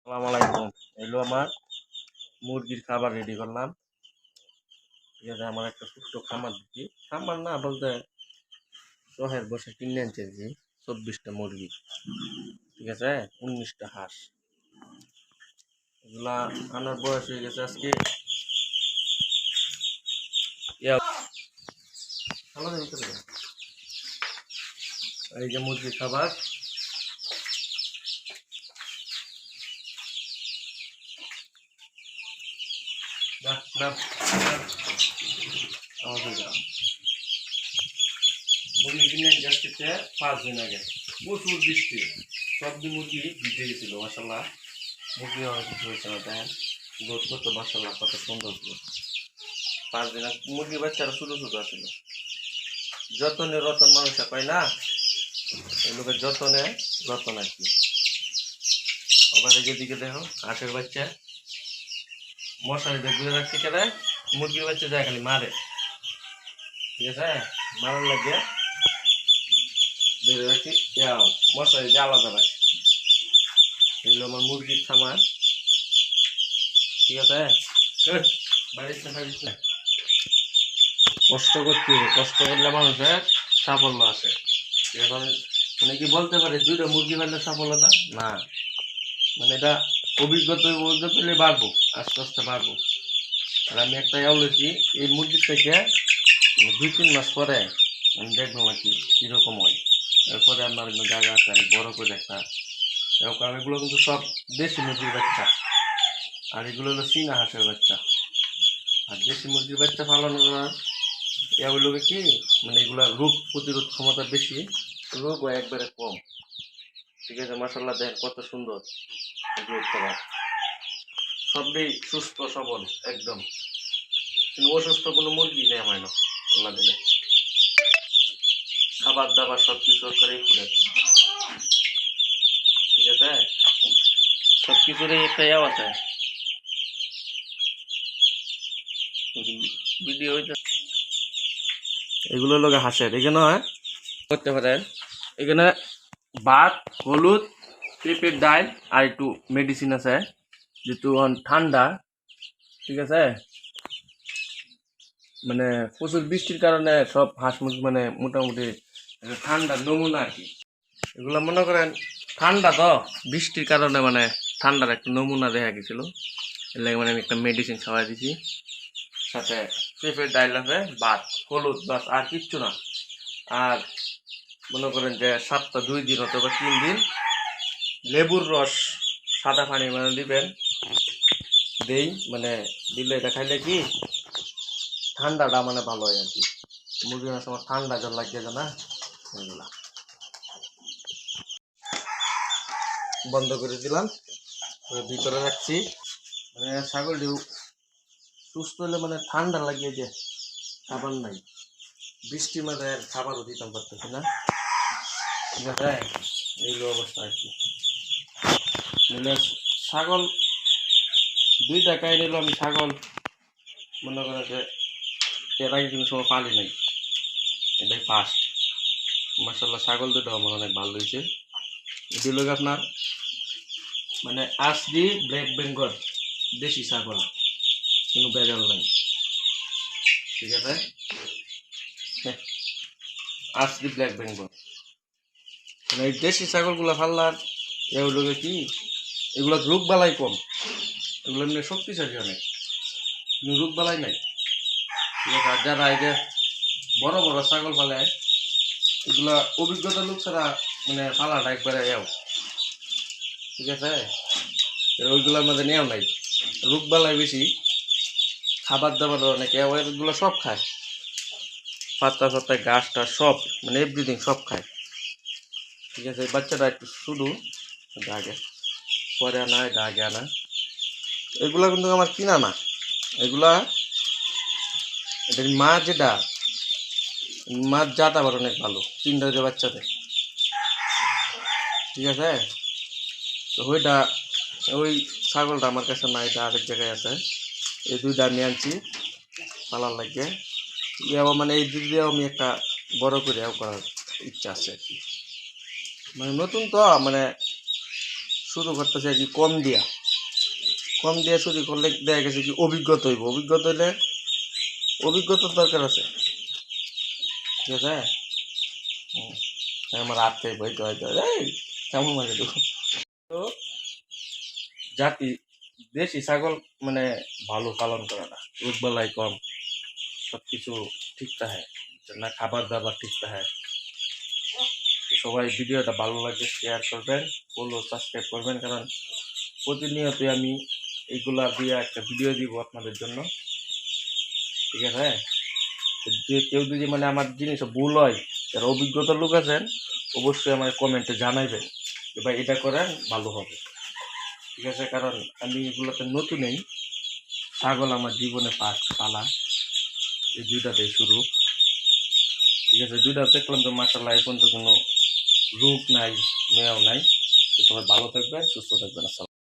আসসালামু আলাইকুম। এলো আমার মুরগির খাবার রেডি করলাম। ঠিক আছে, আমার একটা ছোট্ট খামার দিচ্ছি। খামার না বলতে শহের বসে কিনে আনছি 24টা মুরগি। ঠিক আছে, 19টা হাঁস। এগুলা আনার বয়স হয়ে গেছে আজকে এই যে মুরগির খাবার। মুরগি কিনে আনছি আজকে 5 দিন আগে। প্রচুর বৃষ্টি, সবজি মুরগি ভিজে গেছিল। মাসাল্লাহ মুরগি অনেক কিছু হয়েছে না, দেখেন গ্রোথ করতো। মাসাল্লাহ কত সুন্দর গ্রোথ। 5 দিন মুরগি বাচ্চারা ছোট ছোট আছিল। যতনে রতন মানুষে পায় না, এই লোকের যতনে রতন আর কি। আবার যেদিকে দেখো হাঁসের বাচ্চা মশারি দিয়ে ঘুরে রাখছে কেন, মুরগির বাচ্চা যায় খালি মারে। ঠিক আছে, মারার লাগে ধরে রাখছি, মশারি দিয়ে আলাদা রাখছি। এগুলো আমার মুরগির খামার। ঠিক আছে, কষ্ট করতে হবে, কষ্ট করলে মানুষের সাফল্য আছে। এখন মানে কি বলতে পারে 2টা মুরগি পাইলে সফলতা না, মানে এটা অভিজ্ঞতা হলে বাড়বো, আস্তে আস্তে বাড়বো। আর আমি একটা বলেছি, এই মুরগির থেকে 2-3 মাস পরে আমি দেখবো নাকি কিরকম হয়। এরপরে আমার জায়গা আছে, আমি বড় করে একটা এরকম। এগুলো কিন্তু সব দেশি মুরগির বাচ্চা, আর এগুলো হলো চীনা হাঁসের বাচ্চা। আর দেশি মুরগির বাচ্চা পালন করার এগুলোকে কি, মানে এগুলা রোগ প্রতিরোধ ক্ষমতা বেশি, রোগও একবারে কম। ঠিক আছে, মাসাল্লাহ দেখেন কত সুন্দর গ্রোথ করা। সবই সুস্থ সবল একদম, কিন্তু অসুস্থ কোনো মুরগি নেই আমার না। আল্লাহ দিলে খাবার দাবার সব কিছু করেই ফুলে। ঠিক আছে, সব কিছুরই একটা আছে ভিডিও। এগুলো লোক হাসের এখানে করতে পারেন। এখানে ভাত, হলুদ, পেঁপের ডাল আর একটু মেডিসিন আছে, যেহেতু ঠান্ডা। ঠিক আছে, মানে প্রচুর বৃষ্টির কারণে সব হাঁস মুরগি মানে মোটামুটি ঠান্ডা নমুনা আর কি। এগুলো মনে করেন ঠান্ডা তো, বৃষ্টির কারণে মানে ঠান্ডার একটা নমুনা দেখা গেছিল। এর লাগে মানে আমি একটা মেডিসিন খাওয়াই দিছি। সাথে পেঁপের ডাল আছে, ভাত, হলুদ, বাস আর কিচ্ছু না। আর মনে করেন যে সপ্তাহ 2 দিন অথবা 3 দিন লেবুর রস সাদা পানি মানে দিবেন, দেই মানে দিলে এটা খাইলে কি ঠান্ডাটা মানে ভালো হয় আর কি। মুরগি সময় ঠান্ডা জল লাগিয়ে যায় না, এগুলা বন্ধ করে দিলাম, ভিতরে রাখছি। মানে ছাগলটি সুস্থ হলে মানে ঠান্ডা লাগিয়ে যে খাবার নাই, বৃষ্টির মধ্যে খাবারও দিতাম পারতেছি না। ঠিক আছে, এইগুলো অবস্থা আর কি। মানে ছাগল 2 টাকায় নিল, আমি ছাগল মনে করে যে এর আগে কোনো সময় পালি নাই, এটাই ফার্স্ট। মাসাল্লাহ ছাগল দুটো আমার অনেক ভালো হয়েছে। এটি লোক আপনার মানে আসলি ব্ল্যাক বেঙ্গল দেশি ছাগল, কোনো বেজাল নাই। ঠিক আছে, আসলি ব্ল্যাক বেঙ্গল। মানে এই দেশি ছাগলগুলো ফাল্লার এগুলোকে কি, এগুলো রোগ বালাই কম, এগুলো এমনি শক্তিশালী অনেক, কিন্তু রোগ বালাই নাই। ঠিক আছে, আর যারা এই যে বড় বড় ছাগল পালে এগুলা অভিজ্ঞতা লোক ছাড়া মানে ফালাটা একবারে ঠিক আছে, ওইগুলোর মধ্যে নেওয়া নাই, রোগ বালাই বেশি, খাবার দাবার অনেক এগুলো সব খায়, পাতা পাতা ঘাস টাস সব মানে এভরিথিং সব খায়। ঠিক আছে, বাচ্চাটা একটু শুধু আগে পরে আনা, এটা আগে আনা। এগুলা কিন্তু আমার কিনা না, এগুলা এটার মা যেটা, মার জাত আবার অনেক ভালো, 3টা যে বাচ্চাতে। ঠিক আছে, তো ওইটা ওই ছাগলটা আমার কাছে না, এটা আরেক জায়গায় আছে। এই 2টা আমি আনছি পালার লাগে। মানে এই 2 দিয়ে আমি একটা বড় করে করার ইচ্ছা আছে আর কি। মানে নতুন তো, মানে শুরু করতেছে আর কি কম দিয়া শুরু করলে দেখা গেছে কি অভিজ্ঞতা হইব, অভিজ্ঞতা হইলে অভিজ্ঞতার দরকার আছে, ঠিক আছে। হুম, আমার হাত থেকে বইতে হয়তো এই কেমন মাঝে তো জাতি দেশি ছাগল মানে ভালো পালন করে না, রোগবালাই কম, সবকিছু ঠিক থাকে না, খাবার দাবার ঠিক থাকে। সবাই ভিডিওটা ভালো লাগে শেয়ার করবেন, ফলো সাবস্ক্রাইব করবেন, কারণ প্রতিনিয়তই আমি এইগুলা দিয়ে একটা ভিডিও দিব আপনাদের জন্য, ঠিক আছে। তো যে কেউ যদি মানে আমার জিনিস ভুল হয়, যারা অভিজ্ঞতার লোক আছেন অবশ্যই আমার কমেন্টে জানাইবেন যে ভাই এটা করেন ভালো হবে, ঠিক আছে। কারণ আমি এগুলোতে নতুন নেই, ছাগল আমার জীবনে পালা এই দুইটাতেই শুরু, ঠিক আছে। দুইটা দেখলাম তো মাশাআল্লাহ এখন তো কোনো রোগ নাই, মেয়াও নাই। তো সবাই ভালো থাকবেন, সুস্থ থাকবেন। আসসালাম।